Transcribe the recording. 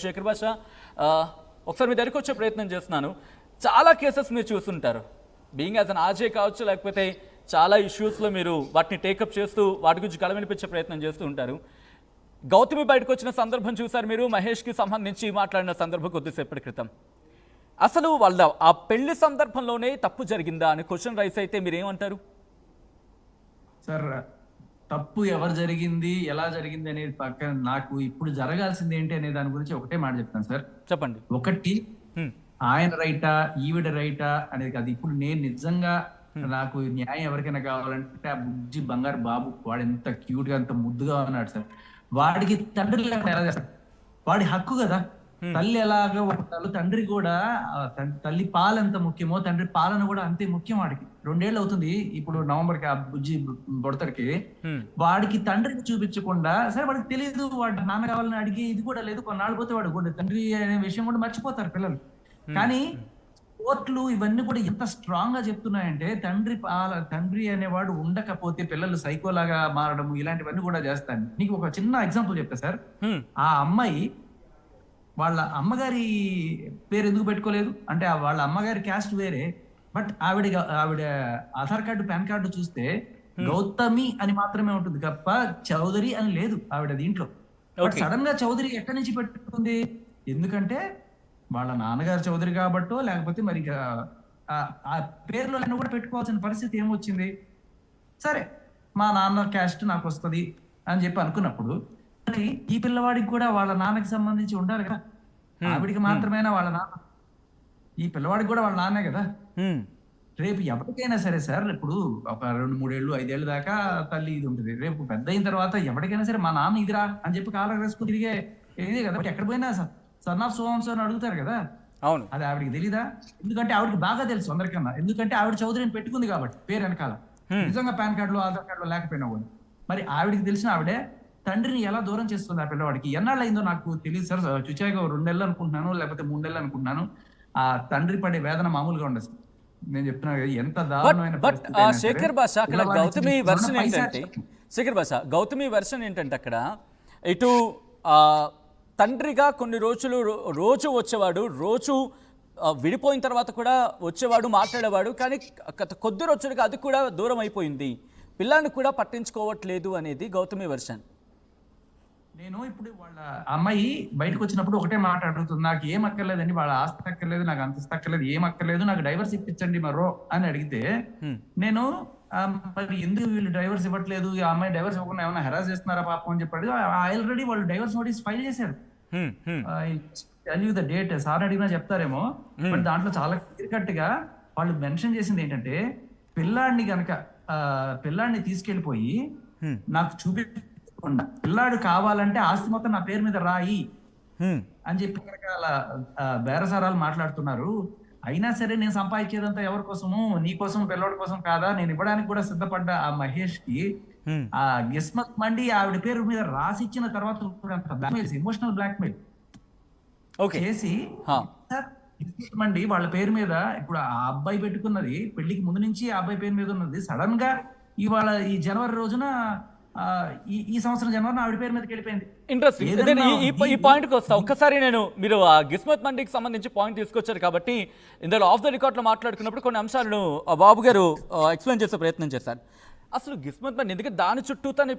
శేఖర్ భాష ఒకసారి మీ దగ్గరికి వచ్చే ప్రయత్నం చేస్తున్నాను. చాలా కేసెస్ మీరు చూస్తుంటారు, బీయింగ్ యాజ్ అన్ ఆర్జే కావచ్చు, లేకపోతే చాలా ఇష్యూస్లో మీరు వాటిని టేకప్ చేస్తూ వాటి గురించి గళ వినిపించే ప్రయత్నం చేస్తూ ఉంటారు. గౌతమి బయటకు వచ్చిన సందర్భం చూసారు మీరు, మహేష్కి సంబంధించి మాట్లాడిన సందర్భం కొద్దిసేపటి క్రితం. అసలు వాళ్ళ ఆ పెళ్లి సందర్భంలోనే తప్పు జరిగిందా అని క్వశ్చన్ రైస్ అయితే మీరేమంటారు? సార్, తప్పు ఎవరు జరిగింది, ఎలా జరిగింది అనేది పక్కన, నాకు ఇప్పుడు జరగాల్సింది ఏంటి అనే దాని గురించి ఒకటే మాట చెప్తాను సార్. చెప్పండి. ఒకటి, ఆయన రైటా ఈవిడ రైటా అనేది కాదు. ఇప్పుడు నేను నిజంగా నాకు న్యాయం ఎవరికైనా కావాలంటే ఆ బుజ్జి బంగారు బాబు, వాడు ఎంత క్యూట్ గా ఎంత ముద్దుగా ఉన్నాడు సార్. వాడికి తండ్రి ఎలా చేస్తాడు? వాడి హక్కు కదా. తల్లి ఎలాగో ఉంటారు, తండ్రి కూడా తల్లి పాలు ఎంత ముఖ్యమో తండ్రి పాలన కూడా అంతే ముఖ్యం. వాడికి 2 ఏళ్ళు అవుతుంది ఇప్పుడు నవంబర్కి ఆ బుజ్జి బుడతడికి. వాడికి తండ్రిని చూపించకుండా, సరే వాడికి తెలియదు, వాడు నాన్న కావాలని అడిగి ఇది కూడా లేదు, కొన్నాళ్ళు పోతే వాడు కూడా తండ్రి అనే విషయం కూడా మర్చిపోతారు పిల్లలు. కానీ కోర్టులు ఇవన్నీ కూడా ఎంత స్ట్రాంగ్ గా చెప్తున్నాయంటే, తండ్రి అనేవాడు ఉండకపోతే పిల్లలు సైకోలాగా మారడం ఇలాంటివన్నీ కూడా చేస్తాను. నీకు ఒక చిన్న ఎగ్జాంపుల్ చెప్తా సార్. ఆ అమ్మాయి వాళ్ళ అమ్మగారి పేరు ఎందుకు పెట్టుకోలేదు అంటే, వాళ్ళ అమ్మగారి క్యాస్ట్ వేరే, బట్ ఆవిడ ఆధార్ కార్డు పాన్ కార్డు చూస్తే గౌతమి అని మాత్రమే ఉంటుంది తప్ప చౌదరి అని లేదు ఆవిడ దీంట్లో. సడన్ గా చౌదరి ఎక్కడి నుంచి పెట్టుకుంది? ఎందుకంటే వాళ్ళ నాన్నగారు చౌదరి కాబట్టో, లేకపోతే మరి ఆ పేర్లో కూడా పెట్టుకోవాల్సిన పరిస్థితి ఏమొచ్చింది? సరే మా నాన్న క్యాస్ట్ నాకు వస్తుంది అని చెప్పి అనుకున్నప్పుడు, ఈ పిల్లవాడికి కూడా వాళ్ళ నాన్నకి సంబంధించి ఉండాలి కదా. ఆవిడికి మాత్రమేనా వాళ్ళ నాన్న? ఈ పిల్లవాడికి కూడా వాళ్ళ నాన్నే కదా. రేపు ఎవరికైనా సరే సార్, ఇప్పుడు ఒక 2-3 ఏళ్ళు 5 ఏళ్ళు దాకా తల్లి ఇది ఉంటుంది. రేపు పెద్ద అయిన తర్వాత ఎవరికైనా సరే మా నాన్న ఇదిరా అని చెప్పి కాలర్ వేసుకుని తిరిగే ఇదే కదా. ఎక్కడ పోయినా సన్ ఆఫ్ సోహంసో అని అడుగుతారు కదా. అవును, అది ఆవిడికి తెలీదా? ఎందుకంటే ఆవిడకి బాగా తెలుసు అందరికన్నా. ఎందుకంటే ఆవిడ చౌదరిని పెట్టుకుంది కాబట్టి పేరు వెనకాల. నిజంగా పాన్ కార్డులో ఆధార్ కార్డులో లేకపోయినా కూడా మరి ఆవిడికి తెలిసిన ఆవిడే తండ్రిని ఎలా దూరం చేస్తుంది ఆ పిల్లవాడికి. ఎన్నాళ్ళు అయిందో నాకు తెలియదు సార్. చూచాక 2 నెలలు అనుకుంటున్నాను, లేకపోతే 3 నెలలు అనుకుంటున్నాను. ఆ తండ్రి పడే వేదన మామూలుగా ఉండదు. నేను చెప్తున్నా కదా, ఎంత దారుణమైన. శేఖర్ భాష అక్కడ గౌతమి వెర్షన్ ఏంటంటే, శేఖర్ భాష గౌతమి వెర్షన్ ఏంటంటే, అక్కడ ఇటు తండ్రిగా కొన్ని రోజు వచ్చేవాడు, రోజు విడిపోయిన తర్వాత కూడా వచ్చేవాడు, మాట్లాడేవాడు. కానీ కొద్ది రోజులుగా అది కూడా దూరం అయిపోయింది, పిల్లాన్ని కూడా పట్టించుకోవట్లేదు అనేది గౌతమి వెర్షన్. నేను ఇప్పుడు వాళ్ళ అమ్మాయి బయటకు వచ్చినప్పుడు ఒకటే మాట అడుగుతుంది, నాకు ఏం అక్కర్లేదండి, వాళ్ళ ఆస్తి అక్కర్లేదు, నాకు అంతస్తు అక్కర్లేదు, ఏం అక్కర్లేదు, నాకు డైవర్స్ ఇప్పించండి మరో అని అడిగితే, నేను మరి ఎందుకు వీళ్ళు డైవర్స్ ఇవ్వట్లేదు, ఆ అమ్మాయి డైవర్స్ ఇవ్వకుండా ఏమైనా హెరాస్ చేస్తున్నారా పాపం అని చెప్పాడు. ఆల్రెడీ వాళ్ళు డైవర్స్ నోటీస్ ఫైల్ చేశారు. ద డేట్ సార్ అడిగినా చెప్తారేమో, బట్ దాంట్లో చాలా క్లియర్ కట్ గా వాళ్ళు మెన్షన్ చేసింది ఏంటంటే, పిల్లాడిని తీసుకెళ్లిపోయి నాకు చూపించకుండా, పిల్లాడు కావాలంటే ఆస్తి మొత్తం నా పేరు మీద రాయి అని చెప్పి అలా బేరసారాలు మాట్లాడుతున్నారు. అయినా సరే నేను సంపాదించేదంతా ఎవరి కోసము? నీ కోసం, పిల్లోడి కోసం కాదా? నేను ఇవ్వడానికి కూడా సిద్ధపడ్డ ఆ మహేష్ కి ఆ గిస్మత్ మండి ఆవిడ పేరు మీద రాసిచ్చిన తర్వాత ఎమోషనల్ బ్లాక్మెయిల్ చేసి మండి వాళ్ళ పేరు మీద, ఇప్పుడు ఆ అబ్బాయి పెట్టుకున్నది పెళ్లికి ముందు నుంచి ఆ అబ్బాయి పేరు మీద ఉన్నది, సడన్ గా ఇవాళ ఈ జనవరి రోజున ఈ సంవత్సరం జనవరి ఆవిడ పేరు మీదకి వెళ్ళిపోయింది. ఇంట్రెస్టింగ్. ఈ పాయింట్కి వస్తా ఒక్కసారి. మీరు ఆ గిస్మత్ మండికి సంబంధించి పాయింట్ తీసుకొచ్చారు కాబట్టి, ఇందులో ఆఫ్ ద రికార్డ్ లో మాట్లాడుకున్నప్పుడు కొన్ని అంశాలను బాబు గారు ఎక్స్ప్లెయిన్ చేసే ప్రయత్నం చేశారు. అసలు గిస్మత్ మండి ఎందుకంటే దాని చుట్టూ